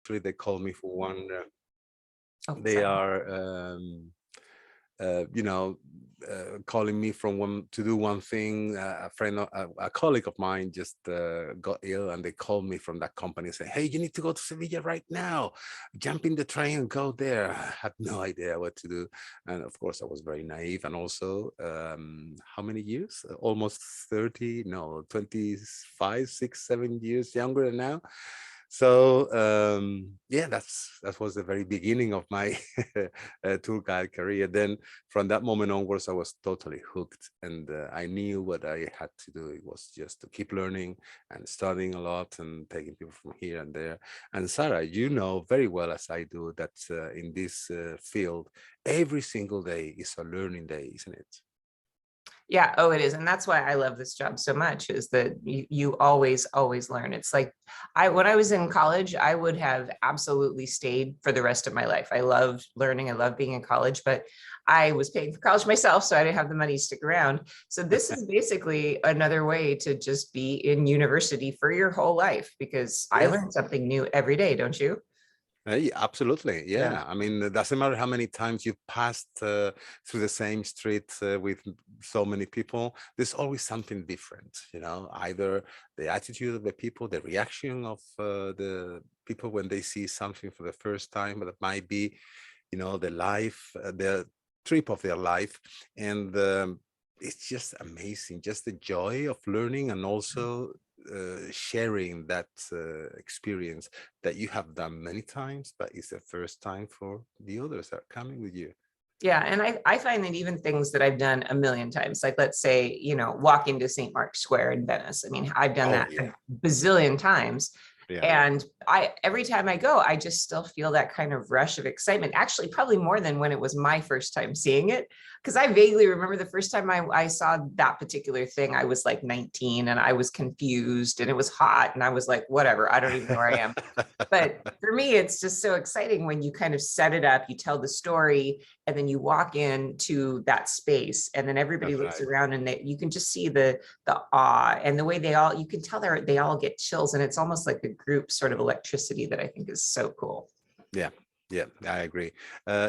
actually they called me for one. Oh, They sorry. are, you know, calling me from one to do one thing. A friend, a colleague of mine just got ill, and they called me from that company and said, "Hey, you need to go to Sevilla right now. Jump in the train and go there." I had no idea what to do, and of course, I was very naive. And also, how many years? Almost 30? No, 25, 6, 7 years younger than now. So yeah, that was the very beginning of my tour guide career. Then from that moment onwards, I was totally hooked, and I knew what I had to do. It was just to keep learning and studying a lot and taking people from here and there. And Sarah, you know very well as I do that in this field, every single day is a learning day, isn't it? Yeah, oh, it is. And that's why I love this job so much, is that you always learn. It's like when I was in college, I would have absolutely stayed for the rest of my life. I loved learning. I love being in college, but I was paying for college myself, so I didn't have the money to stick around. So this is basically another way to just be in university for your whole life, because I Yeah. learn something new every day, don't you? Yeah, absolutely. Yeah. Yeah. I mean, it doesn't matter how many times you've passed through the same street with so many people, there's always something different, you know, either the attitude of the people, the reaction of the people when they see something for the first time, but it might be, you know, the life, the trip of their life. And it's just amazing, just the joy of learning, and also sharing that experience that you have done many times, but it's the first time for the others that are coming with you. Yeah, and I find that even things that I've done a million times, like let's say, walking to St. Mark's Square in Venice. I mean, I've done Oh that a yeah, bazillion times. yeah. And every time I go, I just still feel that kind of rush of excitement, actually, probably more than when it was my first time seeing it. Because I vaguely remember the first time I saw that particular thing, I was like 19 and I was confused and it was hot and I was like, whatever, I don't even know where I am. But for me, it's just so exciting when you kind of set it up, you tell the story, and then you walk into that space, and then everybody That's looks right. around, and you can just see the awe and the way you can tell they all get chills, and it's almost like a group sort of electricity that I think is so cool. Yeah, yeah, I agree.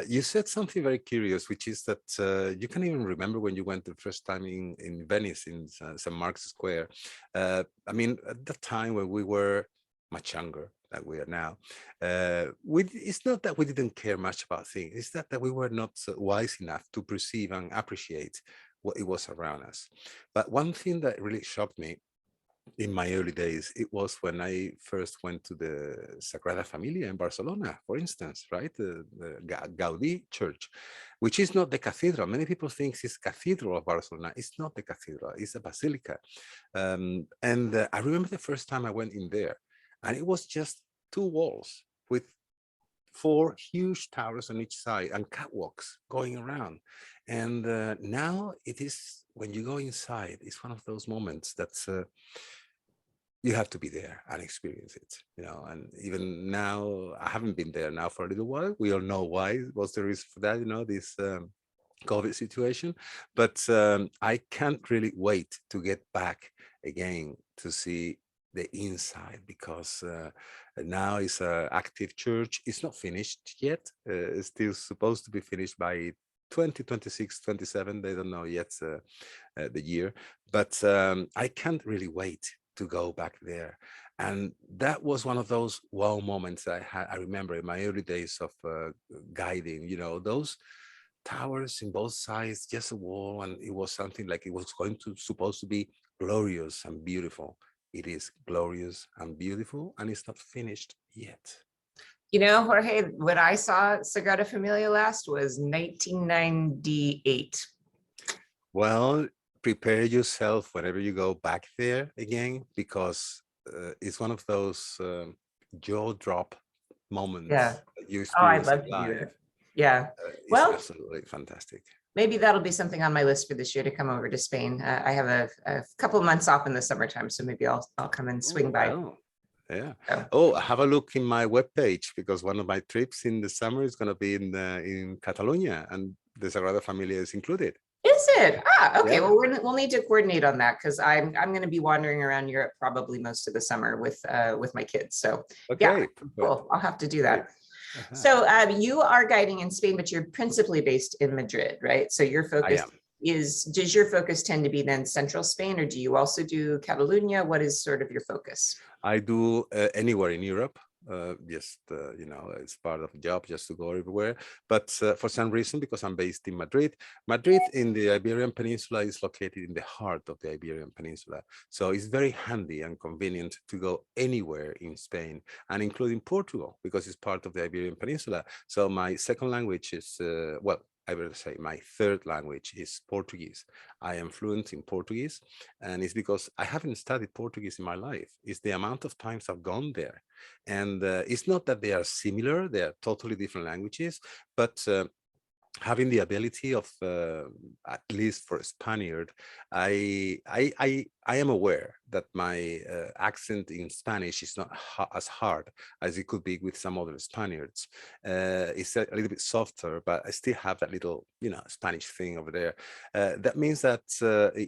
You said something very curious, which is that you can even remember when you went the first time in Venice, in St. Mark's Square. I mean, at the time when we were much younger than we are now, it's not that we didn't care much about things, it's that we were not wise enough to perceive and appreciate what it was around us. But one thing that really shocked me in my early days, it was when I first went to the Sagrada Familia in Barcelona, for instance, right? The Gaudí Church, which is not the cathedral. Many people think it's Cathedral of Barcelona. It's not the cathedral, it's a basilica. And I remember the first time I went in there, and it was just two walls with four huge towers on each side and catwalks going around. And now it is, when you go inside, it's one of those moments that's you have to be there and experience it, you know. And even now, I haven't been there now for a little while. We all know why. What's the reason for that? You know, this COVID situation. But I can't really wait to get back again to see the inside, because now it's an active church. It's not finished yet. It's still supposed to be finished by 2026, 27. They don't know yet the year, but I can't really wait to go back there. And that was one of those wow moments I had. I remember in my early days of guiding, you know, those towers in both sides, just a wall, and it was something like it was supposed to be glorious and beautiful. It is glorious and beautiful, and it's not finished yet. Jorge, when I saw Sagrada Familia last was 1998. Well, prepare yourself whenever you go back there again, because it's one of those jaw drop Yeah. moments that you Oh, I'd experience love in to do life. that. Yeah. It's Well, absolutely fantastic. maybe that'll be something on my list for this year to come over to Spain. I have a couple of months off in the summertime, so maybe I'll come and Oh, swing by. well, yeah. So, Oh, have a look in my webpage, because one of my trips in the summer is going to be in Catalonia, and the Sagrada Familia is included. Is it? Okay. Yeah. Well, we'll need to coordinate on that because I'm going to be wandering around Europe probably most of the summer with my kids. So yeah, Okay. Perfect. cool. I'll have to do Great. that. Uh-huh. So you are guiding in Spain, but you're principally based in Madrid, right? So your I focus am. does your focus tend to be then central Spain, or do you also do Catalonia? What is sort of your focus? I do anywhere in Europe. Just it's part of the job just to go everywhere. But for some reason, because I'm based in Madrid, Madrid in the Iberian Peninsula is located in the heart of the Iberian Peninsula. So it's very handy and convenient to go anywhere in Spain, and including Portugal, because it's part of the Iberian Peninsula. So my second language is, well, I will say my third language is Portuguese. I am fluent in Portuguese, and it's because I haven't studied Portuguese in my life. It's the amount of times I've gone there. And it's not that they are similar, they are totally different languages, but having the ability of, at least for a Spaniard, I am aware that my accent in Spanish is not as hard as it could be with some other Spaniards. It's a little bit softer, but I still have that little, Spanish thing over there. That means that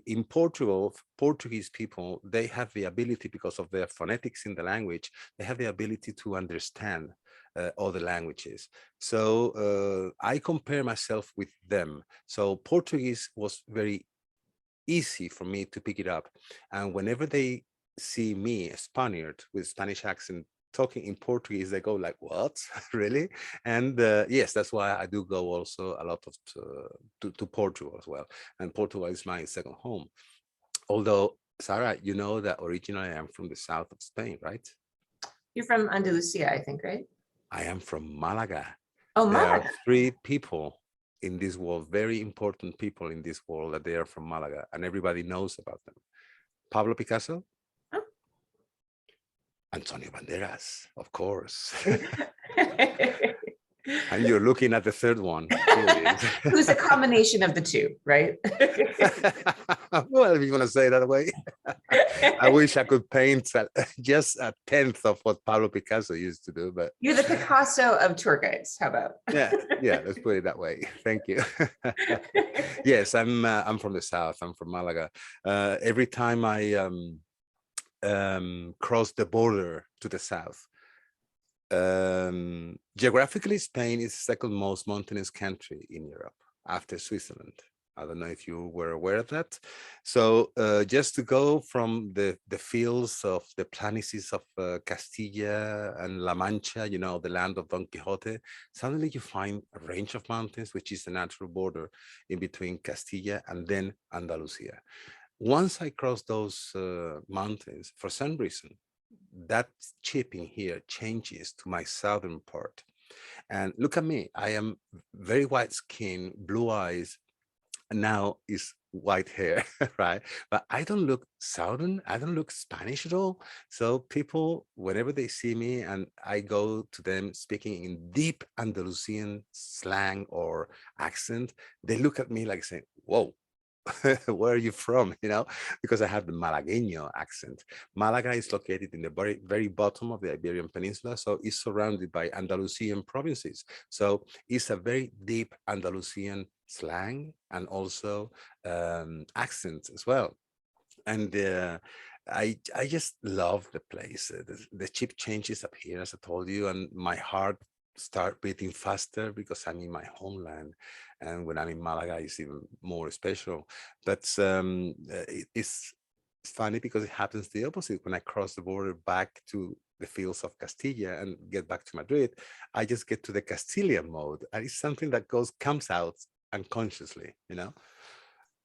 in Portugal, Portuguese people, they have the ability, because of their phonetics in the language, they have the ability to understand other languages. So I compare myself with them. So Portuguese was very easy for me to pick it up. And whenever they see me, a Spaniard with Spanish accent, talking in Portuguese, they go like, what? Really? And yes, that's why I do go also a lot of to Portugal as well. And Portugal is my second home. Although, Sarah, you know that originally I'm from the south of Spain, right? You're from Andalusia, I think, right? I am from Malaga. Oh, There are Malaga. three people in this world, very important people in this world, that they are from Malaga, and everybody knows about them. Pablo Picasso, Oh. Antonio Banderas, of course. And you're looking at the third one. Who's a combination of the two, right? Well, if you want to say it that way. I wish I could paint just a tenth of what Pablo Picasso used to do, but You're the Picasso of tour guides. How about? yeah, let's put it that way. Thank you. Yes, I'm from the south. I'm from Malaga. Every time I cross the border to the south, geographically, Spain is the second most mountainous country in Europe after Switzerland. I don't know if you were aware of that. So just to go from the fields of the planicies of Castilla and La Mancha, the land of Don Quixote, suddenly you find a range of mountains, which is the natural border in between Castilla and then Andalusia. Once I crossed those mountains, for some reason, that chipping here changes to my southern part. And look at me, I am very white skin, blue eyes, now is white hair, right? But I don't look southern, I don't look Spanish at all. So people, whenever they see me and I go to them speaking in deep Andalusian slang or accent, they look at me like saying, whoa, where are you from? Because I have the Malagueño accent. Malaga is located in the very, very bottom of the Iberian Peninsula, so it's surrounded by Andalusian provinces. So it's a very deep Andalusian slang and also accent as well. And I just love the place. The chip changes up here, as I told you, and my heart start beating faster because I'm in my homeland, and when I'm in Malaga, it's even more special. But it's funny because it happens the opposite. When I cross the border back to the fields of Castilla and get back to Madrid, I just get to the Castilian mode, and it's something that comes out unconsciously.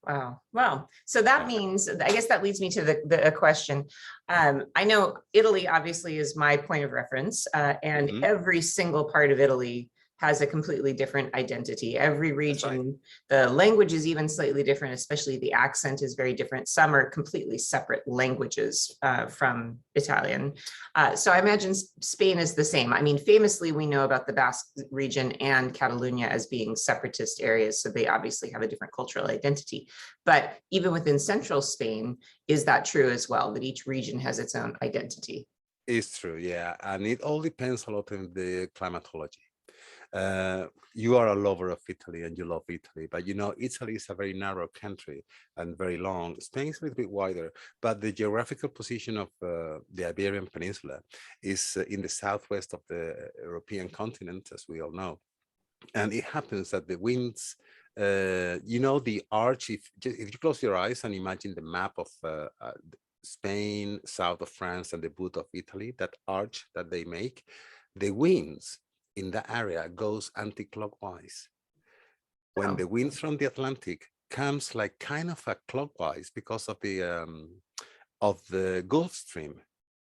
Wow. Wow. So that means, I guess that leads me to the question. I know Italy obviously is my point of reference, and Mhm. every single part of Italy has a completely different identity. Every That's right. region, the language is even slightly different, especially the accent is very different. Some are completely separate languages from Italian. So I imagine Spain is the same. I mean, famously, we know about the Basque region and Catalonia as being separatist areas, so they obviously have a different cultural identity. But even within central Spain, is that true as well, that each region has its own identity? It's true, yeah. And it all depends a lot on the climatology. You are a lover of Italy and you love Italy, but you know, Italy is a very narrow country and very long. Spain is a little bit wider, but the geographical position of the Iberian Peninsula is in the southwest of the European continent, as we all know. And it happens that the winds, you know, the arch, if you close your eyes and imagine the map of Spain, south of France, and the boot of Italy, that arch that they make, the winds in that area goes anti-clockwise. When the winds from the Atlantic comes like kind of a clockwise because of the Gulf Stream.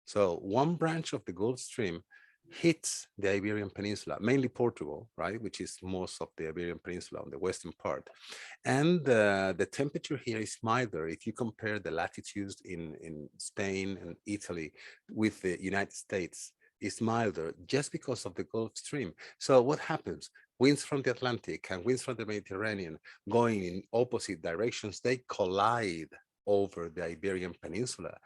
So one branch of the Gulf Stream hits the Iberian Peninsula, mainly Portugal, right, which is most of the Iberian Peninsula on the western part. And the temperature here is milder if you compare the latitudes in Spain and Italy with the United States. Is milder just because of the Gulf Stream. So what happens? Winds from the Atlantic and winds from the Mediterranean going in opposite directions, they collide over the Iberian Peninsula.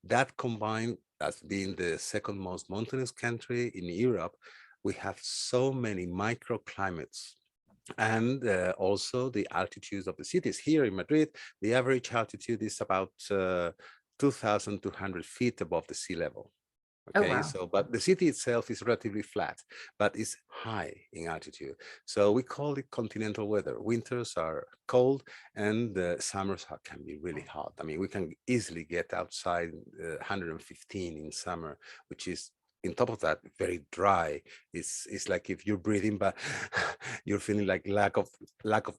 That combined as being the second most mountainous country in Europe, we have so many microclimates. And also the altitudes of the cities. Here in Madrid, the average altitude is about 2,200 feet above the sea level. Okay, so, but the city itself is relatively flat, but it's high in altitude. So we call it continental weather. Winters are cold and summers can be really hot. I mean, we can easily get outside 115 in summer, which is, on top of that, very dry. It's like if you're breathing, but you're feeling like lack of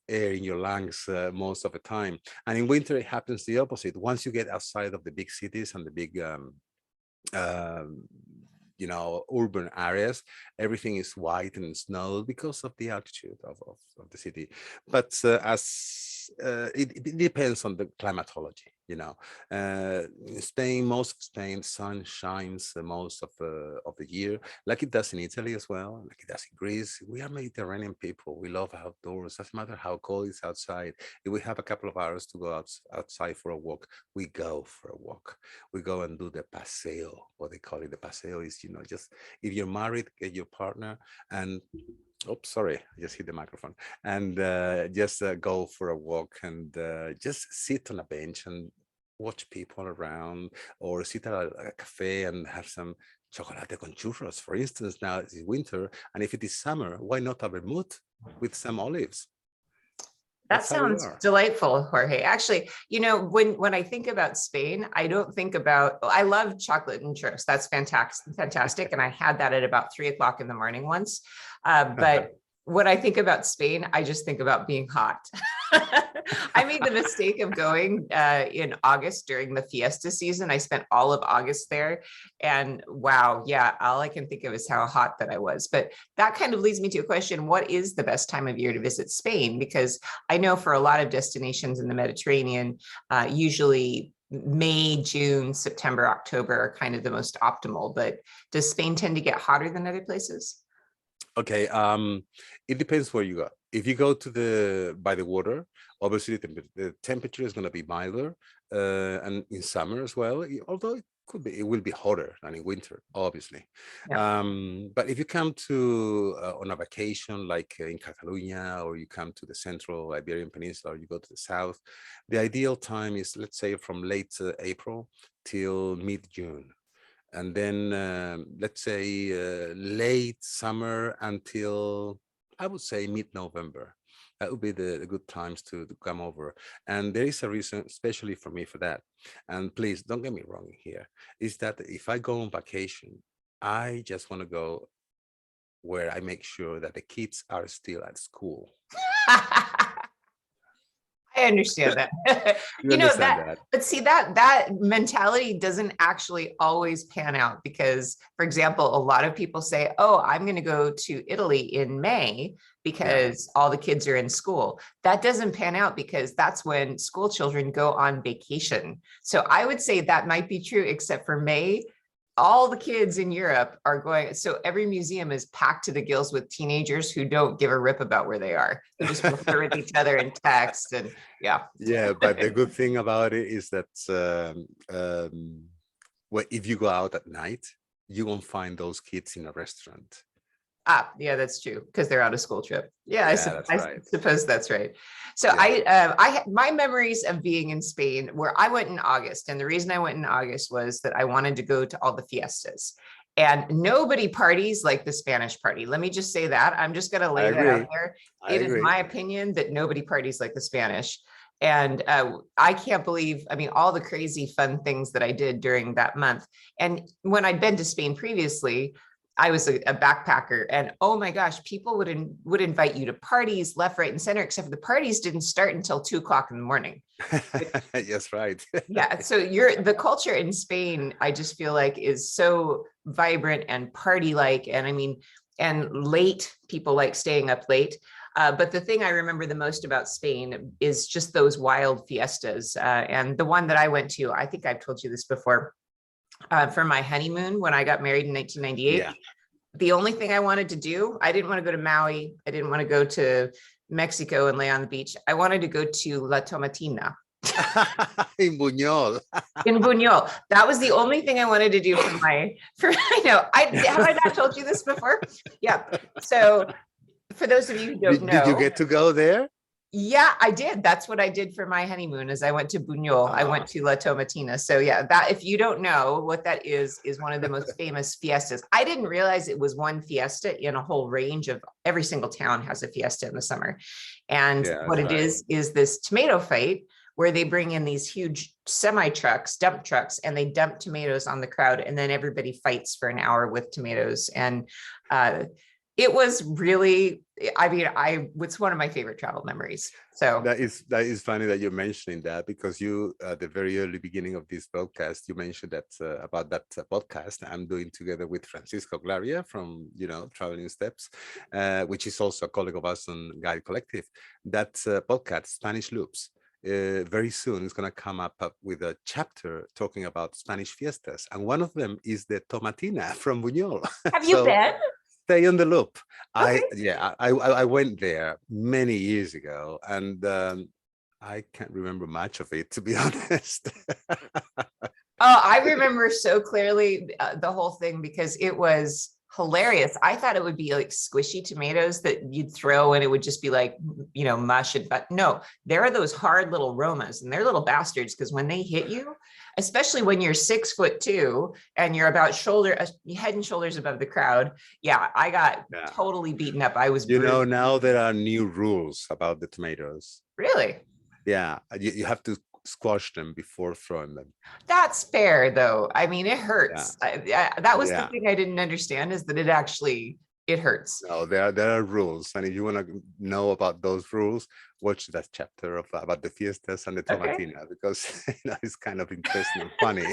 air in your lungs most of the time. And in winter, it happens the opposite. Once you get outside of the big cities and the big you know, urban areas, everything is white and snowed because of the altitude of the city. But it depends on the climatology, you know. In Spain, most of Spain, sun shines most of the year, like it does in Italy as well, like it does in Greece. We are Mediterranean people. We love outdoors. Doesn't matter how cold it's outside. If we have a couple of hours to go outside for a walk, we go for a walk. We go and do the paseo. What they call it, the paseo is, you know, just if you're married, get your partner and oops, sorry, I just hit the microphone. And just go for a walk and just sit on a bench and watch people around, or sit at a cafe and have some chocolate con churros, for instance. Now it's winter, and if it is summer, why not a vermouth with some olives? That sounds delightful, Jorge. Actually, you know, when I think about Spain, I don't think about, I love chocolate and churros. That's fantastic. And I had that at about 3 o'clock in the morning once. But when I think about Spain, I just think about being hot. I made the mistake of going in August during the fiesta season. I spent all of August there, and wow, yeah, all I can think of is how hot that I was. But that kind of leads me to a question: what is the best time of year to visit Spain? Because I know for a lot of destinations in the Mediterranean, usually May, June, September, October are kind of the most optimal. But does Spain tend to get hotter than other places? Okay, it depends where you go. If you go to by the water, obviously the temperature is going to be milder, and in summer as well. Although it will be hotter than in winter, obviously. Yeah. But if you come to on a vacation like in Catalonia, or you come to the central Iberian Peninsula, or you go to the south, the ideal time is, let's say, from late April till mid-June. And then let's say late summer until, I would say, mid-November. That would be the good times to come over. And there is a reason, especially for me, for that. And please don't get me wrong here, is that if I go on vacation, I just want to go where I make sure that the kids are still at school. I understand that. You know that, but see, that mentality doesn't actually always pan out, because, for example, a lot of people say, oh, I'm going to go to Italy in May because all the kids are in school. That doesn't pan out, because that's when school children go on vacation. So I would say that might be true, except for May. All the kids in Europe are going, so every museum is packed to the gills with teenagers who don't give a rip about where they are. They just refer with each other in text, and yeah. Yeah, but the good thing about it is that well, if you go out at night, you won't find those kids in a restaurant. Ah, yeah, that's true, because they're on a school trip. Yeah, Yeah, that's I right. suppose that's right. So Yeah. my memories of being in Spain, where I went in August, and the reason I went in August was that I wanted to go to all the fiestas. And nobody parties like the Spanish party. Let me just say that. I'm just going to I lay that out agree. there. I It is agree. my opinion that nobody parties like the Spanish. And I can't believe, I mean, all the crazy fun things that I did during that month. And when I'd been to Spain previously, I was a backpacker, and oh my gosh, people would invite you to parties left, right, and center, except the parties didn't start until 2 o'clock in the morning. Yes, right. Yeah, so the culture in Spain, I just feel like is so vibrant and party-like, and I mean, and late, people like staying up late. But the thing I remember the most about Spain is just those wild fiestas. And the one that I went to, I think I've told you this before, for my honeymoon when I got married in 1998. Yeah. The only thing I wanted to do, I didn't want to go to Maui. I didn't want to go to Mexico and lay on the beach. I wanted to go to La Tomatina In Buñol. in Buñol. That was the only thing I wanted to do I know, have I not told you this before? Yeah. So for those of you who don't Did you know, get to go there? yeah, I did. That's what I did for my honeymoon is I went to Buñol. I went to La Tomatina. So yeah, that if you don't know what that is one of the most famous fiestas. I didn't realize it was one fiesta in a whole range of every single town has a fiesta in the summer. And Yeah, what that's it right. is this tomato fight where they bring in these huge semi trucks, dump trucks, and they dump tomatoes on the crowd. And then everybody fights for an hour with tomatoes. And it was really, I mean, it's one of my favorite travel memories. So That is funny that you're mentioning that, because you at the very early beginning of this podcast you mentioned that about that podcast I'm doing together with Francisco Glaria from Traveling Steps, which is also a colleague of us on Guide Collective. That podcast, Spanish Loops. Very soon it's going to come up with a chapter talking about Spanish fiestas, and one of them is the Tomatina from Buñol. have you So been? stay on the loop. Okay. I went there many years ago, and I can't remember much of it, to be honest. Oh, I remember so clearly the whole thing because it was hilarious. I thought it would be like squishy tomatoes that you'd throw and it would just be like, mush. But no, there are those hard little Romas and they're little bastards because when they hit you, especially when you're 6'2" and you're about head and shoulders above the crowd. Yeah, I got Yeah. totally beaten up. I was bruised. Now there are new rules about the tomatoes. Really? Yeah, you have to squash them before throwing them. That's fair, though. I mean, it Yeah, hurts. That was the yeah. thing I didn't understand is that it hurts. No, there are rules, and if you want to know about those rules, watch that chapter about the fiestas and the Okay. tomatina, because it's kind of interesting and funny.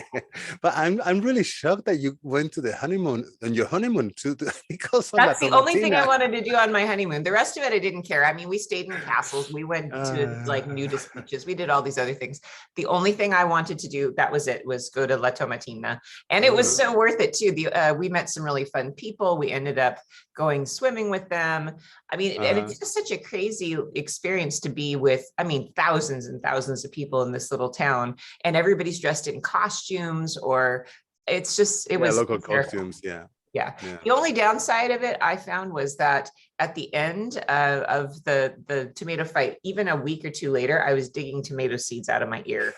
But I'm really shocked that you went to the honeymoon on your honeymoon too, because of la That's the only thing I tomatina. wanted to do on my honeymoon. The rest of it, I didn't care. I mean, we stayed in castles. We went to like Uh, nudist beaches. We did all these other things. The only thing I wanted to do, that was it, was go to La Tomatina. And it was oh, so worth it too. We met some really fun people. We ended up going swimming with them. I mean, and uh, it's just such a crazy experience to be with, I mean, thousands and thousands of people in this little town, and everybody's dressed in costumes or it yeah, was local hysterical. costumes. Yeah, Yeah. yeah. The only downside of it I found was that at the end of the tomato fight, even a week or two later, I was digging tomato seeds out of my ear.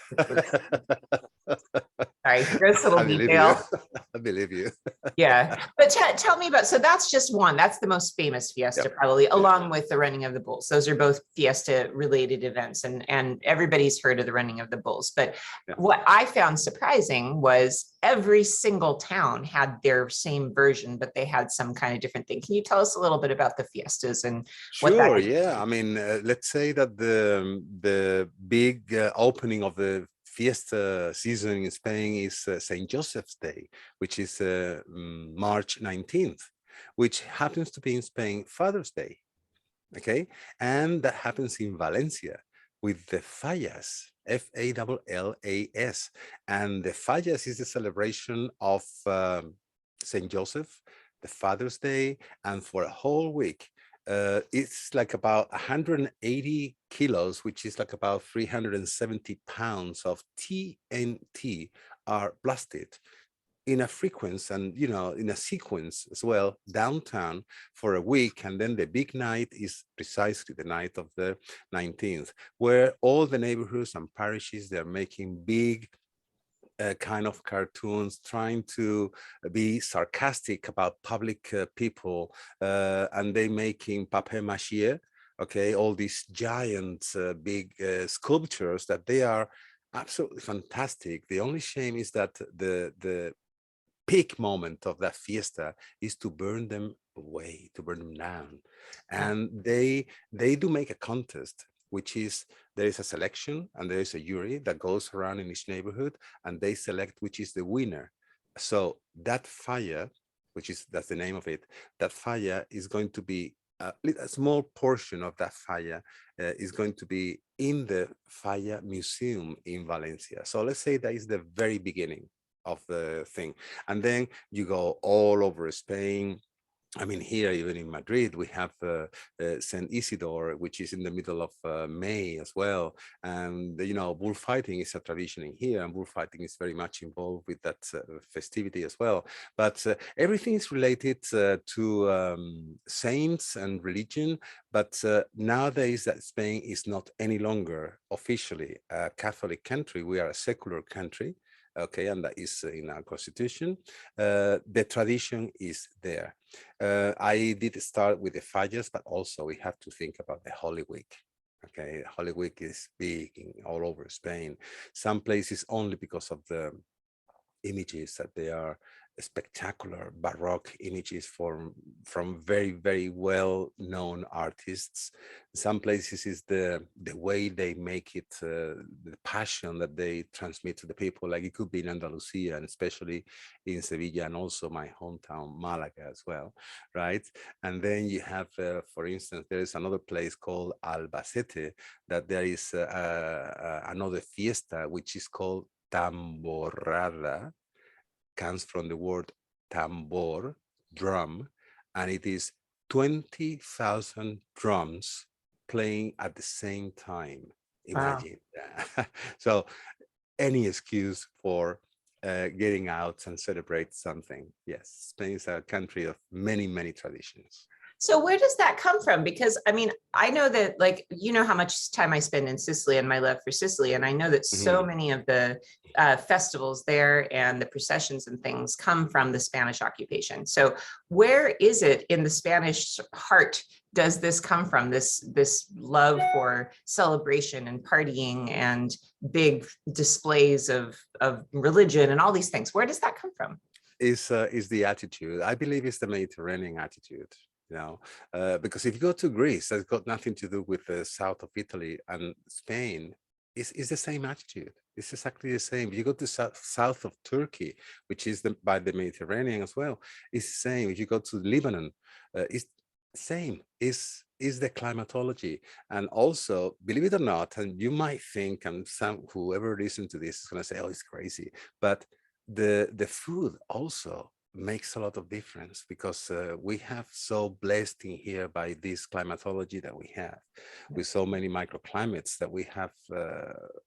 Sorry, gross little I believe you. detail. I believe you. Yeah. But tell me about, so that's just one. That's the most famous fiesta, Yep. probably, Yeah. along with the running of the bulls. Those are both fiesta related events, and everybody's heard of the running of the bulls. But Yeah. what I found surprising was every single town had their same version, but they had some kind of different thing. Can you tell us a little bit about the fiestas and what that Sure. is? Yeah. I mean, let's say that the big opening of the fiesta season in Spain is Saint Joseph's Day, which is March 19th, which happens to be in Spain Father's Day. Okay, and that happens in Valencia with the Fallas, Fallas, and the Fallas is the celebration of Saint Joseph, the Father's Day, and for a whole week. It's like about 180 kilos, which is like about 370 pounds of TNT are blasted in a frequency and, in a sequence as well, downtown for a week. And then the big night is precisely the night of the 19th, where all the neighborhoods and parishes, they're making big kind of cartoons, trying to be sarcastic about public people, and they making papier-mâché, okay, all these giant big sculptures that they are absolutely fantastic. The only shame is that the peak moment of that fiesta is to burn them away, to burn them down. Yeah. And they do make a contest, which is there is a selection and there is a jury that goes around in each neighborhood and they select which is the winner. So that fire, that's the name of it, that fire is going to be a small portion of that fire is going to be in the Fire Museum in Valencia. So let's say that is the very beginning of the thing. And then you go all over Spain. I mean, here, even in Madrid, we have St. Isidore, which is in the middle of May as well. And, bullfighting is a tradition in here, and bullfighting is very much involved with that festivity as well. But everything is related to saints and religion. But nowadays that Spain is not any longer officially a Catholic country. We are a secular country. Okay, and that is in our constitution. The tradition is there. I did start with the fires, but also we have to think about the Holy Week. Okay, Holy Week is big all over Spain. Some places only because of the images that they are spectacular Baroque images from very, very well-known artists. Some places is the way they make it, the passion that they transmit to the people. Like it could be in Andalusia, and especially in Sevilla, and also my hometown Malaga as well, right? And then you have, for instance, there is another place called Albacete that there is another fiesta which is called Tamborrada, comes from the word tambor, drum, and it is 20,000 drums playing at the same time. Wow. Imagine that. So any excuse for getting out and celebrate something. Yes, Spain is a country of many, many traditions. So where does that come from? Because I mean, I know that like, how much time I spend in Sicily and my love for Sicily. And I know that so Mhm. many of the festivals there and the processions and things come from the Spanish occupation. So where is it in the Spanish heart does this come from? This love for celebration and partying and big displays of religion and all these things. Where does that come from? Is the attitude. I believe it's the Mediterranean attitude. Because if you go to Greece, that's got nothing to do with the south of Italy, and Spain is the same attitude. It's exactly the same. If you go to south of Turkey, which is by the Mediterranean as well, it's the same. If you go to Lebanon, it's same. Is the climatology. And also, believe it or not, and you might think, and whoever listens to this is going to say, oh, it's crazy, but the food also makes a lot of difference, because we have so blessed in here by this climatology that we have, with so many microclimates, that we have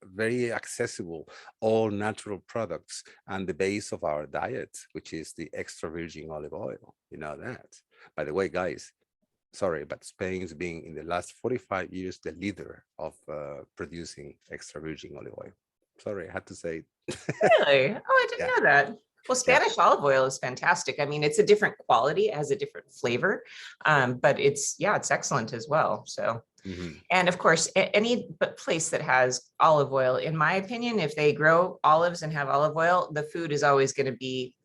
very accessible all natural products, and the base of our diet, which is the extra virgin olive oil. You know that. By the way, guys, sorry, but Spain's been in the last 45 years the leader of producing extra virgin olive oil. Sorry, I had to say it. Really? Oh, I didn't Yeah, know that. Well, yeah. Spanish olive oil is fantastic. I mean, it's a different quality, it has a different flavor, but it's excellent as well. So, Mhm. and of course, any place that has olive oil, in my opinion, if they grow olives and have olive oil, the food is always going to be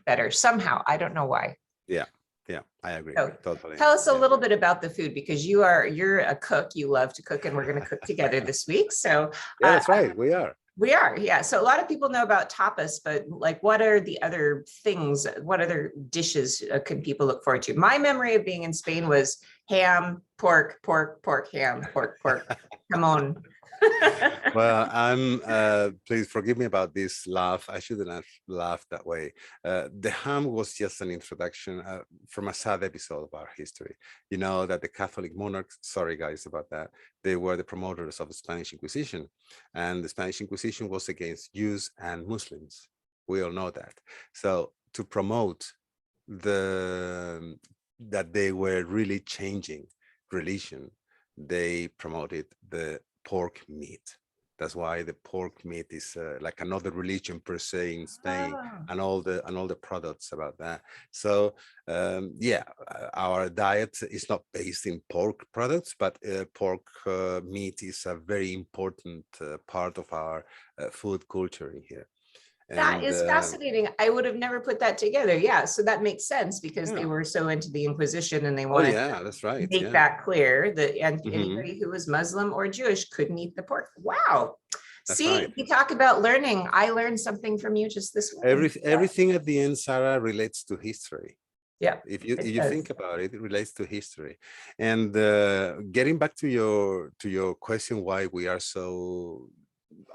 better somehow. I don't know why. Yeah, yeah, I agree So, totally. tell us a Yeah, little bit about the food, because you're a cook. You love to cook, and we're going to cook together this week. So, yeah, that's right. We are. we are, yeah. So a lot of people know about tapas, but like, what are the other things? What other dishes can people look forward to? My memory of being in Spain was ham, pork, pork, pork, ham, pork, pork. Come on. Well, please forgive me about this laugh. I shouldn't have laughed that way. The ham was just an introduction from a sad episode of our history. You know that the Catholic monarchs, sorry guys about that, they were the promoters of the Spanish Inquisition. And the Spanish Inquisition was against Jews and Muslims. We all know that. So to promote the that they were really changing religion, they promoted the pork meat. That's why the pork meat is like another religion per se in Spain, Oh. and all the products about that. So yeah, our diet is not based in pork products, but pork meat is a very important part of our food culture in here. That And is fascinating. I would have never put that together. Yeah, so that makes sense because they yeah, were so into the Inquisition and they oh wanted yeah, that's right. make Yeah. that clear that Hmm. anybody who was Muslim or Jewish couldn't eat the pork. Wow. That's See, right. you talk about learning. I learned something from you just this morning. Yeah, Everything at the end, Sarah, relates to history. yeah, If it you think does. about it, it relates to history. And getting back to your question, why we are so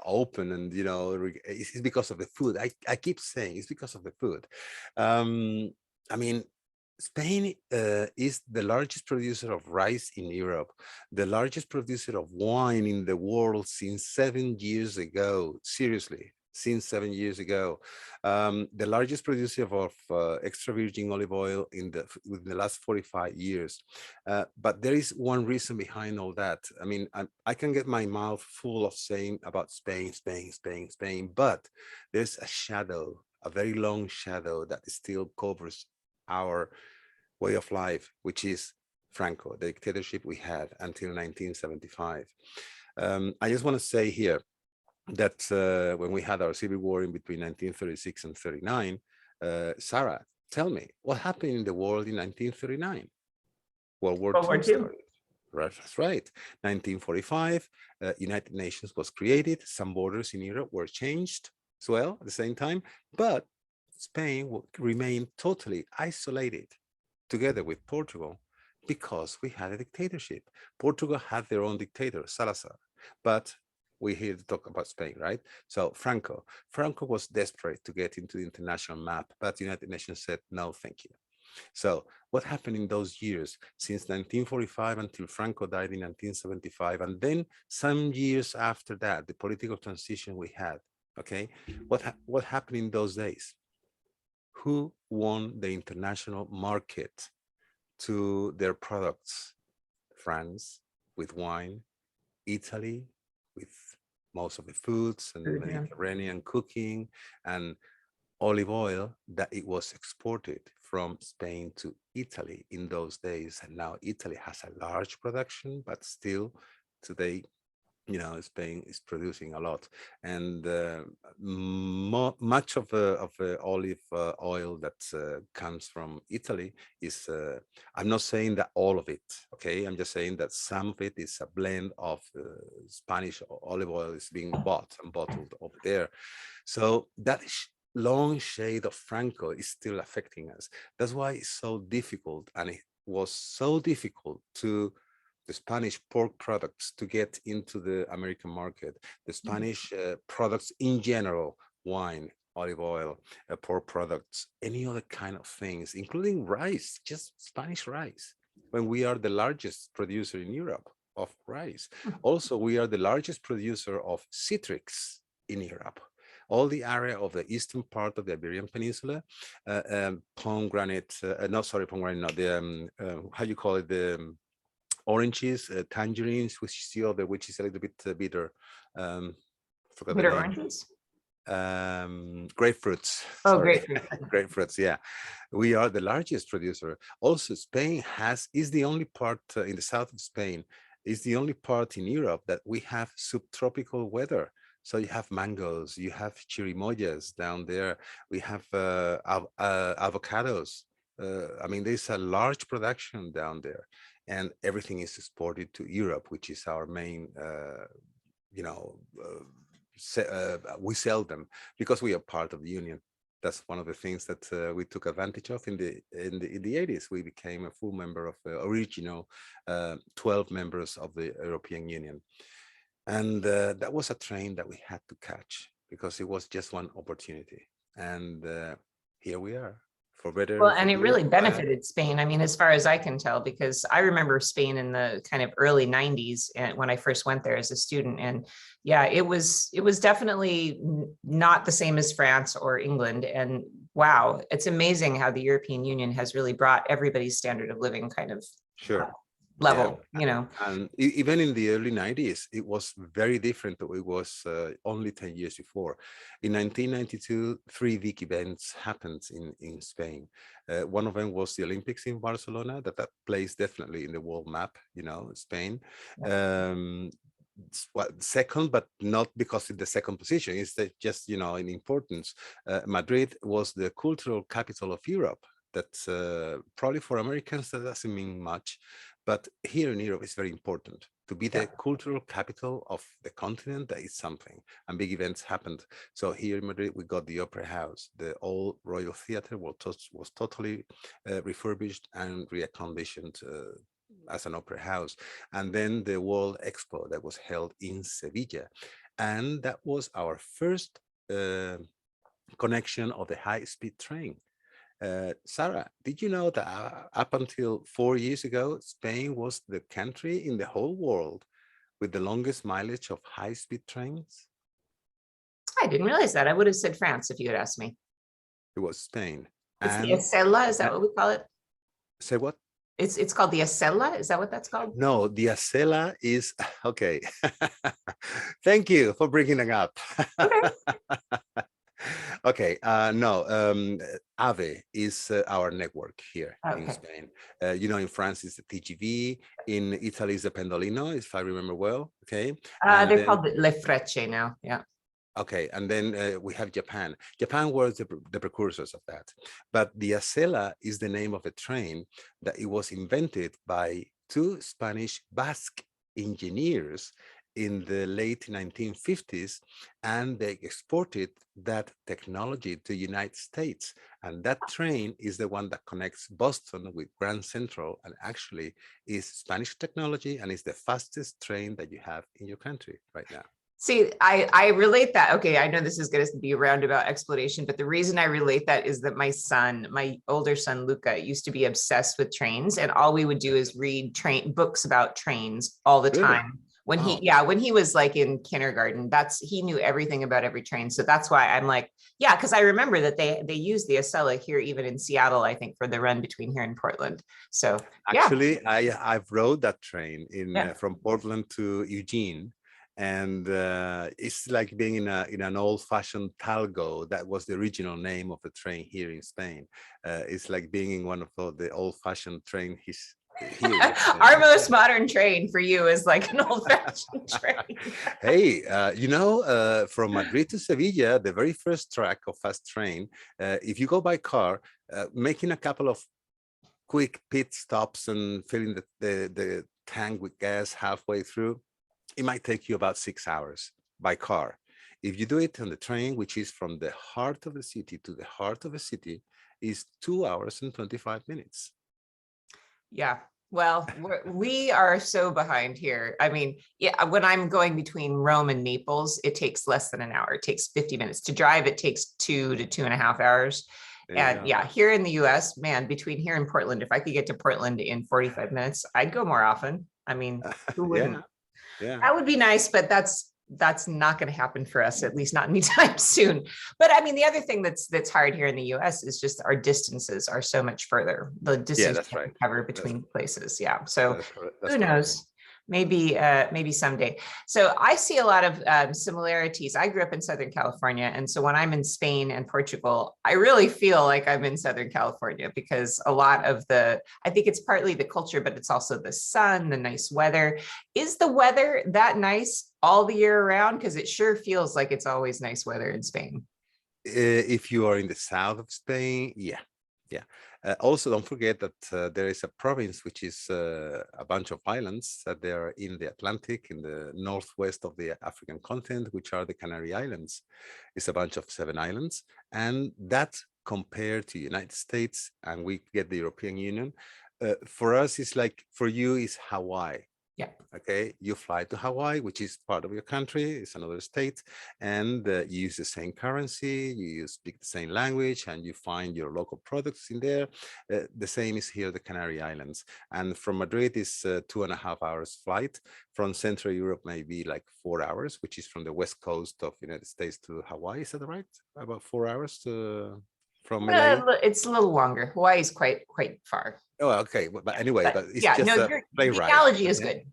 open, and it's because of the food. I keep saying it's because of the food. I mean, Spain is the largest producer of rice in Europe, the largest producer of wine in the world since 7 years ago. Seriously, since 7 years ago, the largest producer of extra virgin olive oil within the last 45 years. But there is one reason behind all that. I mean, I can get my mouth full of saying about Spain, Spain, Spain, Spain, but there's a shadow, a very long shadow that still covers our way of life, which is Franco, the dictatorship we had until 1975. I just want to say here that when we had our civil war in between 1936 and 39, Sarah, tell me, what happened in the world in 1939? World War World War II II. started. Right, that's right. 1945, United Nations was created. Some borders in Europe were changed as well at the same time, but Spain remained totally isolated together with Portugal because we had a dictatorship. Portugal had their own dictator, Salazar, but we're here to talk about Spain, right? So Franco was desperate to get into the international map, but the United Nations said, no, thank you. So what happened in those years since 1945 until Franco died in 1975, and then some years after that, the political transition we had, okay? What happened in those days? Who won the international market to their products? France with wine, Italy with most of the foods and Food, yeah. Mediterranean cooking, and olive oil that it was exported from Spain to Italy in those days. And now Italy has a large production, but still today, Spain is producing a lot. And much of the olive oil that comes from Italy is, I'm not saying that all of it, okay? I'm just saying that some of it is a blend of Spanish olive oil is being bought and bottled over there. So that long shade of Franco is still affecting us. That's why it's so difficult, and it was so difficult to the Spanish pork products to get into the American market, the Spanish products in general, wine, olive oil, pork products, any other kind of things, including rice, just Spanish rice, when we are the largest producer in Europe of rice. Also, we are the largest producer of citrics in Europe. All the area of the eastern part of the Iberian Peninsula, pomegranate, no, sorry, pomegranate, not the, how you call it, the oranges, tangerines, which is the other, which is a little bit bitter. Forgot the Bitter name. oranges. Grapefruits, Oh, sorry. grapefruit. Grapefruits, yeah. We are the largest producer. Also, Spain is the only part in the south of Spain, is the only part in Europe that we have subtropical weather. So you have mangoes, you have chirimoyas down there. We have avocados. I mean, there's a large production down there, and everything is exported to Europe, which is our main, you know, we sell them because we are part of the union. That's one of the things that we took advantage of in the 80s. We became a full member of the original 12 members of the European Union. And that was a train that we had to catch because it was just one opportunity. And here we are, for better, Well, for and it good, really for bad. benefited Spain. I mean, as far as I can tell, because I remember Spain in the kind of early 90s and when I first went there as a student. And yeah, it was definitely not the same as France or England. And wow, it's amazing how the European Union has really brought everybody's standard of living kind of Sure. Yeah. level, you know. And even in the early 90s, it was very different than it was only 10 years before. In 1992, three big events happened in Spain. One of them was the Olympics in Barcelona, that plays definitely in the world map, you know, Spain. Um, well, second, but not because in the second position, it's that just, you know, in importance. Madrid was the cultural capital of Europe. That's probably for Americans, that doesn't mean much. But here in Europe, it's very important to be the Yeah. cultural capital of the continent. That is something, and big events happened. So here in Madrid, we got the Opera House. The old Royal Theatre was totally refurbished and reconditioned as an opera house. And then the World Expo that was held in Sevilla. And that was our first connection of the high-speed train. Sarah, did you know that up until 4 years ago, Spain was the country in the whole world with the longest mileage of high-speed trains? I didn't realize that. I would have said France if you had asked me. It was Spain. It's the And Acela, is that that, what we call it? say what? It's called the Acela. Is that what that's called? No, the Acela is okay. Thank you for bringing it up. Okay. Okay, no, AVE is our network here in Okay. Spain. You know, in France it's the TGV, in Italy is the Pendolino, if I remember well. Okay, and They're then called Le Frecce now. Yeah. okay, and then we have Japan. Japan was the precursors of that, but the Acela is the name of a train that it was invented by two Spanish Basque engineers in the late 1950s, and they exported that technology to the United States. And that train is the one that connects Boston with Grand Central, and actually is Spanish technology, and is the fastest train that you have in your country right now. See, I relate that. Okay, I know this is going to be a roundabout explanation, but the reason I relate that is that my older son Luca, used to be obsessed with trains, and all we would do is read train books about trains all the Really? time. When he, Oh, yeah, when he was like in kindergarten, he knew everything about every train. So that's why I'm like, yeah, because I remember that they use the Acela here, even in Seattle, I think, for the run between here and Portland. So yeah, actually, I've rode that train in yeah. from Portland to Eugene, and it's like being in an old-fashioned talgo. That was the original name of the train here in Spain. It's like being in one of the old-fashioned train here in Our Spain. most modern train for you is like an old-fashioned train. Hey, you know, from Madrid to Sevilla, the very first track of fast train, if you go by car, making a couple of quick pit stops and filling the tank with gas halfway through, it might take you about 6 hours by car. If you do it on the train, which is from the heart of the city to the heart of the city, is 2 hours and 25 minutes. Yeah. Well, we are so behind here. I mean, yeah, when I'm going between Rome and Naples, it takes less than an hour. It takes 50 minutes to drive. It takes 2 to 2.5 hours. There you And go. yeah, here in the US, man, between here and Portland, if I could get to Portland in 45 minutes, I'd go more often. I mean, who Yeah, wouldn't? yeah. That would be nice, but that's not going to happen for us, at least not anytime soon. But I mean, the other thing that's hard here in the US is just our distances are so much further. The Yeah, distance that's we have right. to cover That's between places. Yeah. So that's correct. That's who correct. knows? Maybe someday. So I see a lot of similarities. I grew up in Southern California, and so when I'm in Spain and Portugal, I really feel like I'm in Southern California, because a lot of I think it's partly the culture, but it's also the sun, the nice weather. Is the weather that nice all the year around? Because it sure feels like it's always nice weather in Spain. If you are in the south of Spain, yeah, yeah. Also, don't forget that there is a province which is a bunch of islands that they are in the Atlantic, in the northwest of the African continent, which are the Canary Islands. It's a bunch of 7 islands, and that compared to United States, and we get the European Union. For us, it's like for you is Hawaii. Yeah. Okay, you fly to Hawaii, which is part of your country, it's another state, and you use the same currency, you speak the same language, and you find your local products in there. The same is here, the Canary Islands. And from Madrid is 2.5 hours flight. From Central Europe, maybe like 4 hours, which is from the west coast of United States to Hawaii. Is that right? About 4 hours from Medellin. It's a little longer. Hawaii is quite far. Oh, okay. But Yeah. anyway, But but it's yeah, no, just a plane the ride. analogy is Okay.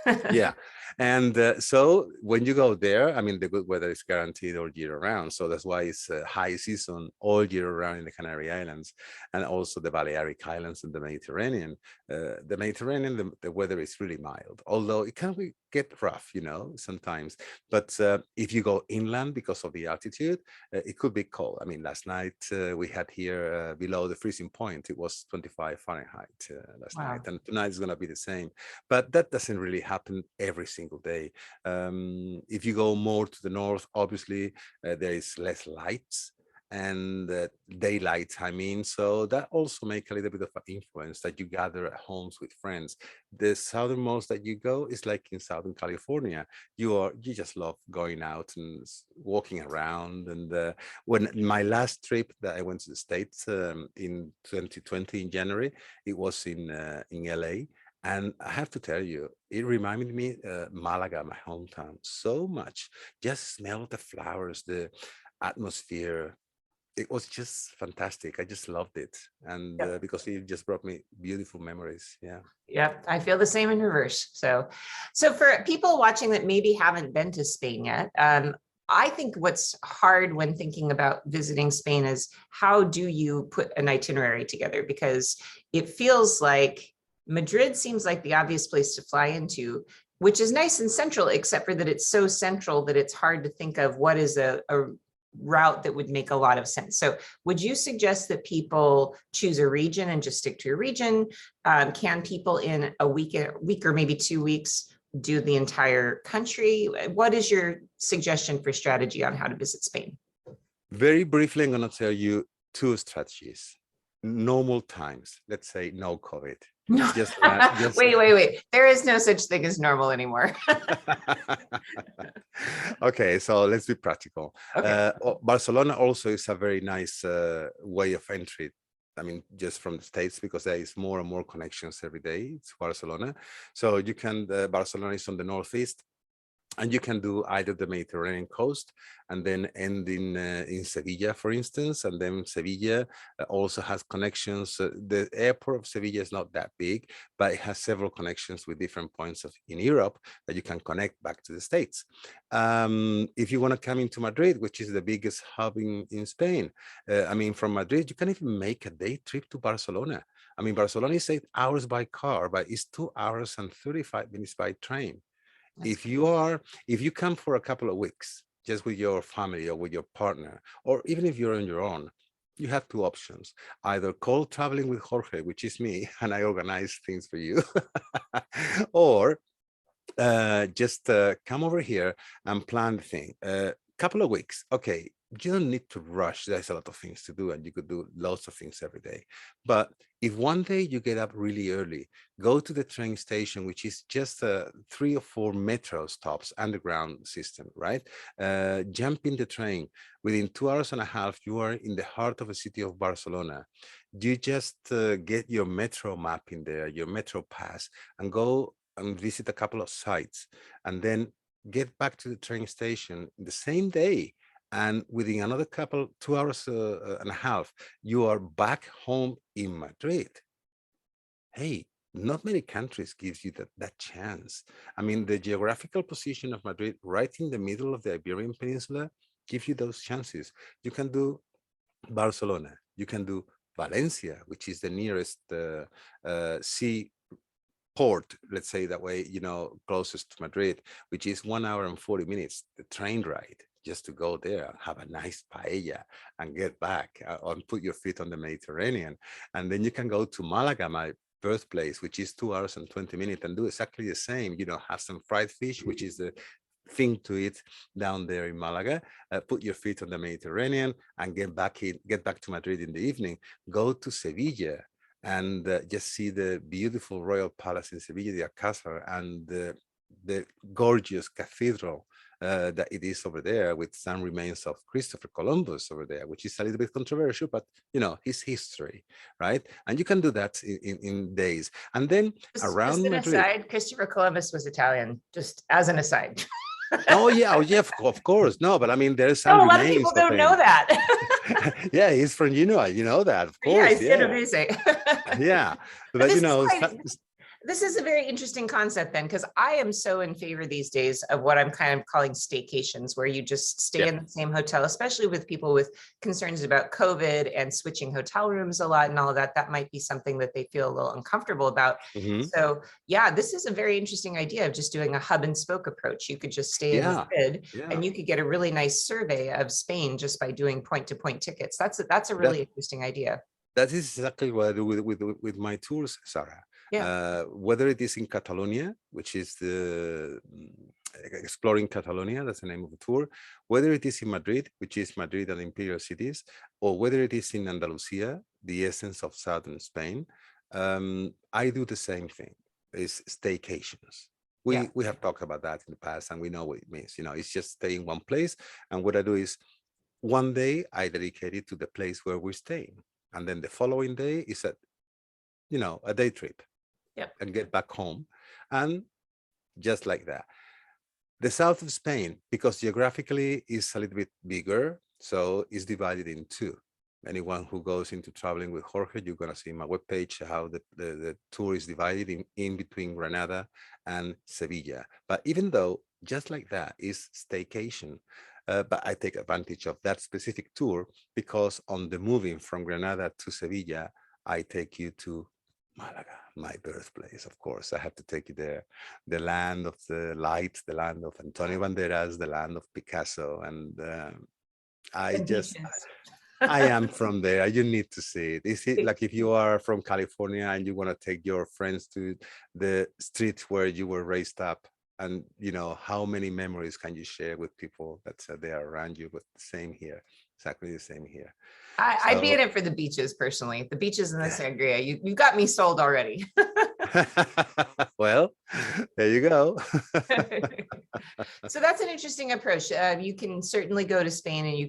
good. Yeah. And so when you go there, I mean, the good weather is guaranteed all year round. So that's why it's high season all year round in the Canary Islands and also the Balearic Islands and the Mediterranean. The weather is really mild, although it can get rough, sometimes. But if you go inland because of the altitude, it could be cold. I mean, last night we had here below the freezing point, it was 25 Fahrenheit last night. Wow. And tonight is going to be the same. But that doesn't really happen every single day. If you go more to the north, obviously there is less lights and daylight, I mean, so that also make a little bit of an influence that you gather at homes with friends. The southernmost that you go is like in Southern California. You just love going out and walking around. And when my last trip that I went to the States in 2020 in January, it was in LA. And I have to tell you, it reminded me Malaga, my hometown, so much. Just smell the flowers, the atmosphere. It was just fantastic. I just loved it. And Yep. because it just brought me beautiful memories. Yeah. Yep. I feel the same in reverse. So for people watching that maybe haven't been to Spain yet, I think what's hard when thinking about visiting Spain is how do you put an itinerary together? Because it feels like Madrid seems like the obvious place to fly into, which is nice and central, except for that it's so central that it's hard to think of what is a route that would make a lot of sense. So would you suggest that people choose a region and just stick to your region? Can people in a week or maybe 2 weeks do the entire country? What is your suggestion for strategy on how to visit Spain? Very briefly, I'm going to tell you two strategies. Normal times, let's say no COVID. No. Just, Wait. There is no such thing as normal anymore. Okay, so let's be practical. Okay. Barcelona also is a very nice way of entry. I mean, just from the States, because there is more and more connections every day to Barcelona. So you can, Barcelona is on the northeast, and you can do either the Mediterranean coast and then end in Sevilla, for instance. And then Sevilla also has connections. The airport of Sevilla is not that big, but it has several connections with different points in Europe that you can connect back to the States. If you want to come into Madrid, which is the biggest hub in Spain, I mean, from Madrid, you can even make a day trip to Barcelona. I mean, Barcelona is 8 hours by car, but it's 2 hours and 35 minutes by train. That's If you come for a couple of weeks just with your family or with your partner, or even if you're on your own, you have two options: either call traveling with Jorge, which is me, and I organize things for you, or just come over here and plan the thing. Couple of weeks, okay. You don't need to rush. There's a lot of things to do, and you could do lots of things every day. But if one day you get up really early, go to the train station, which is just 3 or 4 metro stops, underground system, right? Jump in the train. Within 2 hours and a half, you are in the heart of the city of Barcelona. You just get your metro map in there, your metro pass, and go and visit a couple of sites, and then get back to the train station the same day. And within another 2 hours and a half, you are back home in Madrid. Hey, not many countries gives you that chance. I mean, the geographical position of Madrid, right in the middle of the Iberian Peninsula, gives you those chances. You can do Barcelona, you can do Valencia, which is the nearest sea port, let's say that way, closest to Madrid, which is 1 hour and 40 minutes, the train ride, just to go there, have a nice paella and get back and put your feet on the Mediterranean. And then you can go to Malaga, my birthplace, which is 2 hours and 20 minutes, and do exactly the same, have some fried fish, which is the thing to eat down there in Malaga, put your feet on the Mediterranean and get back to Madrid in the evening. Go to Sevilla and just see the beautiful royal palace in Sevilla, the Alcázar, and the gorgeous cathedral that it is over there, with some remains of Christopher Columbus over there, which is a little bit controversial, but his history, right? And you can do that in days. And then Just around an Madrid. aside, Christopher Columbus was Italian, just as an aside. Oh yeah, oh yeah, of course. No, but I mean, there's some No, a lot of remains people of don't know him. that. Yeah, he's from you know that, of Yeah, course. it's kind of Yeah, amazing. yeah. But But this is a very interesting concept then, because I am so in favor these days of what I'm kind of calling staycations, where you just stay yeah. in the same hotel, especially with people with concerns about COVID and switching hotel rooms a lot and all of that. That might be something that they feel a little uncomfortable about. Mhm. So yeah, this is a very interesting idea of just doing a hub and spoke approach. You could just stay in Yeah, Madrid yeah. and you could get a really nice survey of Spain just by doing point to point tickets. That's a That really interesting idea. that is exactly what I do with my tours, Sarah. Yeah. Whether it is in Catalonia, which is the exploring Catalonia, that's the name of the tour, whether it is in Madrid, which is Madrid and imperial cities, or whether it is in Andalusia, the essence of southern Spain, I do the same thing. Is staycations. Yeah. We have talked about that in the past, and we know what it means. It's just stay in one place. And what I do is one day I dedicate it to the place where we're staying, and then the following day is a day trip, Yep. and get back home, and just like that. The south of Spain, because geographically is a little bit bigger, so it's divided in two. Anyone who goes into traveling with Jorge, you're going to see in my webpage how the tour is divided in between Granada and Sevilla. But even though just like that is staycation, but I take advantage of that specific tour because on the moving from Granada to Sevilla, I take you to Malaga, my birthplace. Of course, I have to take you there, the land of the light, the land of Antonio Banderas, the land of Picasso, and I The just beaches. I am from there. You need to see it. Is it like if you are from California and you want to take your friends to the street where you were raised up, and how many memories can you share with people that they are around you? But the same here, exactly the same here. I'd be So in it for the beaches personally. The beaches in the yeah. sangria. You got me sold already. Well, there you go. So that's an interesting approach. You can certainly go to Spain and you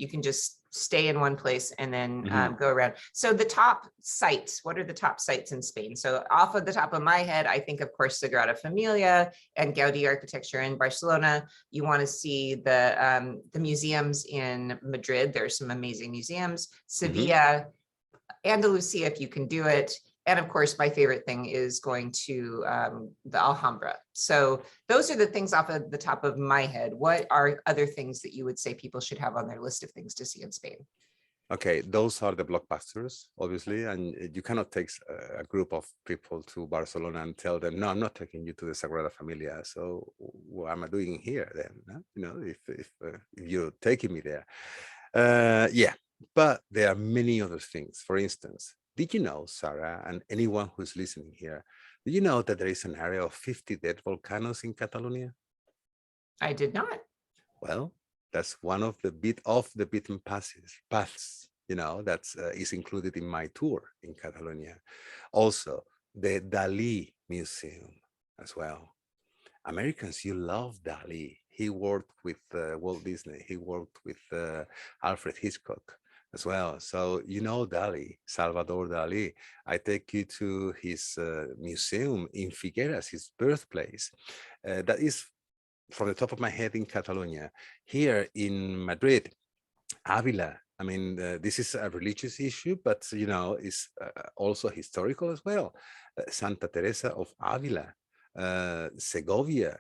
can just stay in one place and then Mhm. go around. So the top sites, what are the top sites in Spain? So off of the top of my head, I think of course Sagrada Familia and Gaudi architecture in Barcelona. You want to see the museums in Madrid. There's some amazing museums. Mhm. Sevilla, Andalusia, if you can do it. And of course, my favorite thing is going to the Alhambra. So those are the things off of the top of my head. What are other things that you would say people should have on their list of things to see in Spain? Okay, those are the blockbusters, obviously, and you cannot take a group of people to Barcelona and tell them, "No, I'm not taking you to the Sagrada Familia." So, what am I doing here then? Huh? If you're taking me there, yeah. But there are many other things. For instance, did you know, Sarah, and anyone who's listening here, did you know that there is an area of 50 dead volcanoes in Catalonia? I did not. Well, that's one of the bit off the beaten paths, that's is included in my tour in Catalonia. Also, the Dali Museum as well. Americans, you love Dali. He worked with Walt Disney. He worked with Alfred Hitchcock as well. So Dali, Salvador Dali. I take you to his museum in Figueras, his birthplace. That is from the top of my head in Catalonia. Here in Madrid, Avila. I mean, this is a religious issue, but it's also historical as well. Santa Teresa of Avila, Segovia,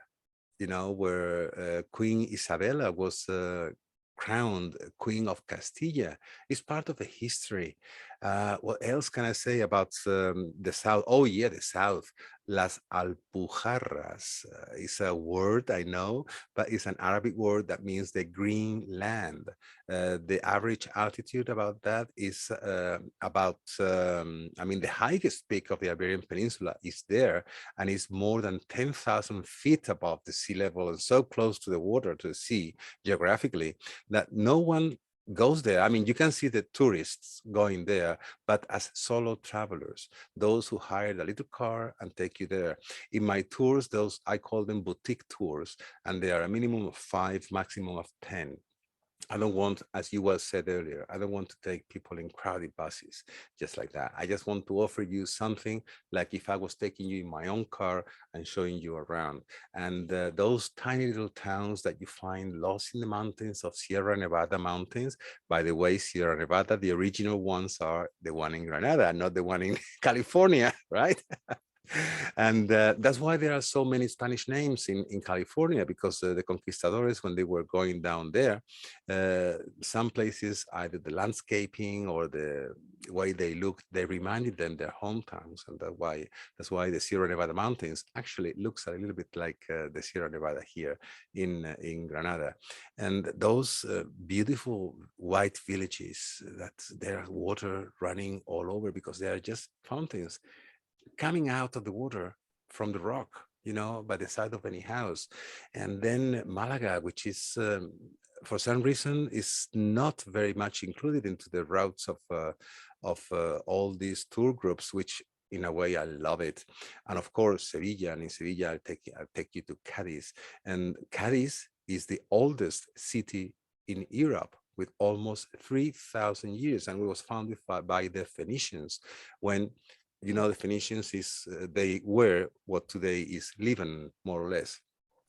where Queen Isabella was crowned Queen of Castilla, is part of the history. What else can I say about the South? Oh, yeah, the South. Las Alpujarras is a word I know, but it's an Arabic word that means the green land. The average altitude about that is the highest peak of the Iberian Peninsula is there, and is more than 10,000 feet above the sea level and so close to the water, to the sea, geographically, that no one goes there. I mean, you can see the tourists going there, but as solo travelers, those who hired a little car and take you there. In my tours, those I call them boutique tours, and they are a minimum of 5, maximum of 10. I don't want, as you well said earlier, I don't want to take people in crowded buses just like that. I just want to offer you something like if I was taking you in my own car and showing you around. And those tiny little towns that you find lost in the mountains of Sierra Nevada mountains. By the way, Sierra Nevada, the original ones are the one in Granada, not the one in California, right? And that's why there are so many Spanish names in California, because the conquistadores, when they were going down there, some places, either the landscaping or the way they looked, they reminded them their hometowns. And that's why the Sierra Nevada mountains actually looks a little bit like the Sierra Nevada here in Granada. And those beautiful white villages, that there's water running all over because they are just fountains coming out of the water from the rock, by the side of any house. And then Malaga, which is, for some reason, is not very much included into the routes of all these tour groups, which in a way I love it. And of course, Sevilla, and in Sevilla, I'll take you to Cadiz. And Cadiz is the oldest city in Europe, with almost 3,000 years, and it was founded by the Phoenicians when the Phoenicians they were what today is Lebanon, more or less.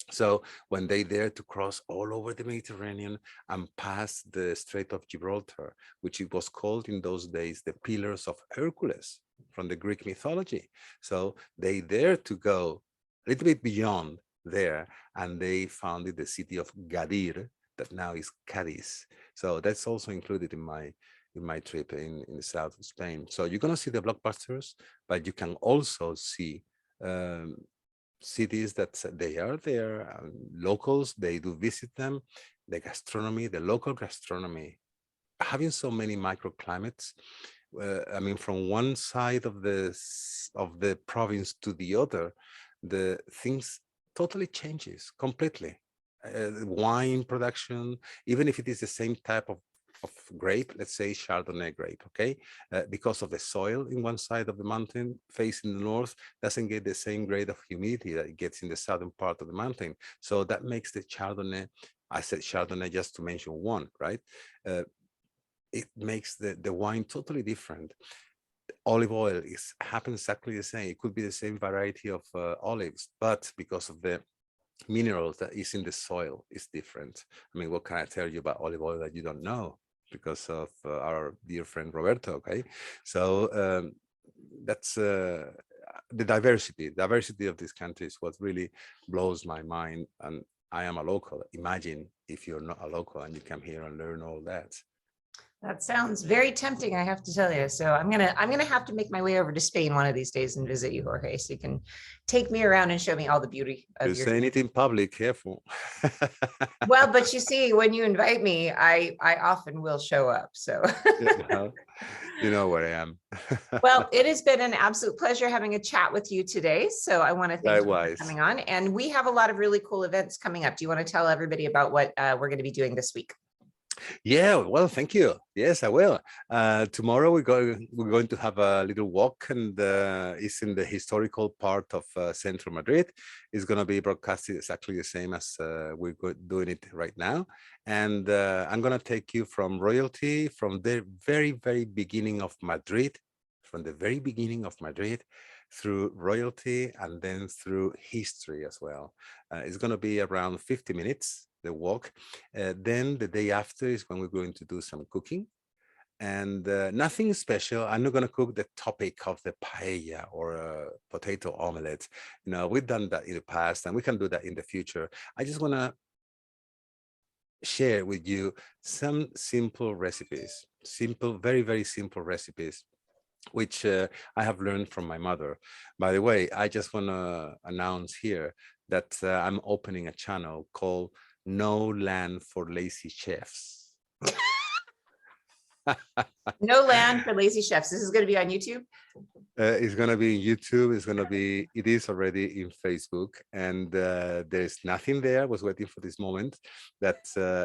So when they dared to cross all over the Mediterranean and pass the Strait of Gibraltar, which it was called in those days the Pillars of Hercules from the Greek mythology. So they dared to go a little bit beyond there, and they founded the city of Gadir, that now is Cadiz. So that's also included in my trip in the south of Spain. So you're going to see the blockbusters, but you can also see cities that they are there. Locals, they do visit them. The gastronomy, the local gastronomy, having so many microclimates. I mean, from one side of the province to the other, the things totally changes completely. Wine production, even if it is the same type of grape, let's say Chardonnay grape, okay? Because of the soil in one side of the mountain facing the north doesn't get the same grade of humidity that it gets in the southern part of the mountain. So that makes the Chardonnay, I said Chardonnay just to mention one, right? It makes the wine totally different. Olive oil happens exactly the same. It could be the same variety of olives, but because of the minerals that is in the soil is different. I mean, what can I tell you about olive oil that you don't know? Because of our dear friend Roberto, okay? So that's the diversity of this country is what really blows my mind. And I am a local. Imagine if you're not a local and you come here and learn all that. That sounds very tempting, I have to tell you. So I'm gonna have to make my way over to Spain one of these days and visit you, Jorge, so you can take me around and show me all the beauty of You're saying it in public, careful. Well, but you see, when you invite me, I often will show up. So you know where I am. well, it has been an absolute pleasure having a chat with you today. So I want to thank you for coming on. And we have a lot of really cool events coming up. Do you want to tell everybody about what we're going to be doing this week? Yeah, well, thank you. Yes, I will. Tomorrow we're going to have a little walk, and it's in the historical part of central Madrid. It's going to be broadcasted exactly the same as we're doing it right now. And I'm going to take you from royalty, from the very, very beginning of Madrid, through royalty, and then through history as well. It's going to be around 50 minutes, the walk. Then the day after is when we're going to do some cooking, and nothing special. I'm not going to cook the topic of the paella or potato omelette. We've done that in the past, and we can do that in the future. I just want to share with you some simple recipes, very, very simple recipes, which I have learned from my mother. By the way, I just want to announce here that I'm opening a channel called No Land for Lazy Chefs. No land for lazy chefs. This is going to be on YouTube. It's going to be in YouTube. It is already in Facebook. And there's nothing there. I was waiting for this moment. That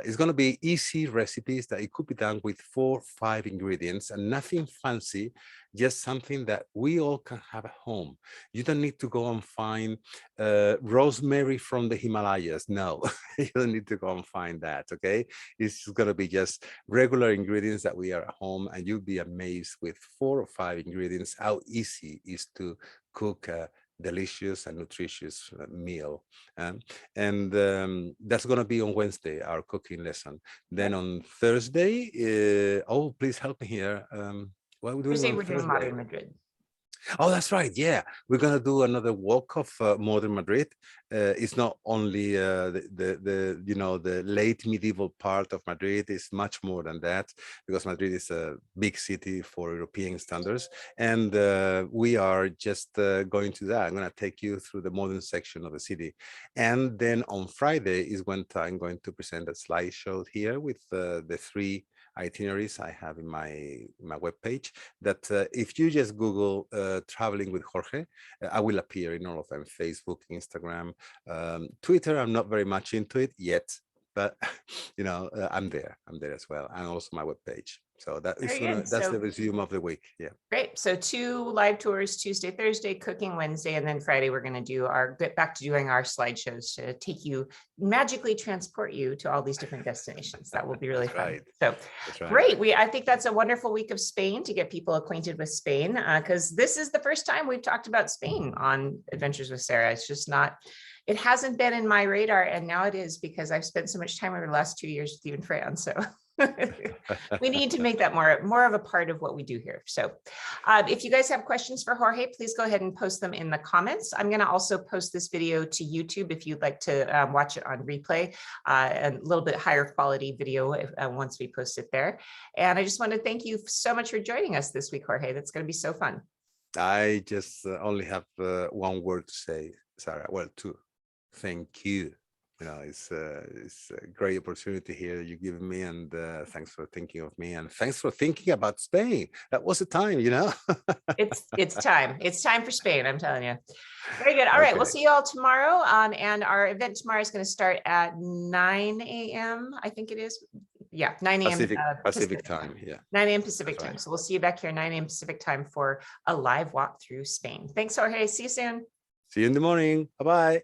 it's going to be easy recipes that it could be done with 4, 5 ingredients and nothing fancy, just something that we all can have at home. You don't need to go and find rosemary from the Himalayas. No, you don't need to go and find that. Okay. It's going to be just regular ingredients that we are at home, and you'll be amazed with 4 or 5 ingredients how easy it is to cook a delicious and nutritious meal. That's going to be on Wednesday, our cooking lesson. Then on Thursday, oh, please help me here. What are we doing Thursday, on we're doing Thursday? Modern Madrid. Oh, that's right. Yeah, we're gonna do another walk of modern Madrid. It's not only the the late medieval part of Madrid. It's much more than that, because Madrid is a big city for European standards, and we are just going to that. I'm gonna take you through the modern section of the city, and then on Friday is when I'm going to present a slideshow here with the 3 itineraries I have in my webpage, that if you just Google traveling with Jorge, I will appear in all of them: Facebook, Instagram, Twitter. I'm not very much into it yet, but I'm there as well, and also my webpage. So that's the resume of the week. Yeah. Great. So 2 live tours, Tuesday, Thursday, cooking Wednesday, and then Friday we're going to get back to doing our slideshows to magically transport you to all these different destinations. That will be really fun. Right. So great. I think that's a wonderful week of Spain to get people acquainted with Spain, because this is the first time we've talked about Spain on Adventures with Sarah. It's just not. It hasn't been in my radar, and now it is, because I've spent so much time over the last 2 years with you and Fran. So we need to make that more of a part of what we do here. So if you guys have questions for Jorge, please go ahead and post them in the comments. I'm going to also post this video to YouTube if you'd like to watch it on replay, a little bit higher quality video once we post it there. And I just want to thank you so much for joining us this week, Jorge. That's going to be so fun. I just only have one word to say, Sarah. Well, 2. Thank you. It's a great opportunity here you've given me, and thanks for thinking of me, and thanks for thinking about Spain. That was the time, It's time. It's time for Spain, I'm telling you. Very good. All right, we'll see you all tomorrow. And our event tomorrow is going to start at 9 a.m. I think it is. Yeah, 9 a.m. Pacific time. Yeah. 9 a.m. Pacific time. So we'll see you back here 9 a.m. Pacific time for a live walk through Spain. Thanks, Jorge. See you soon. See you in the morning. Bye-bye.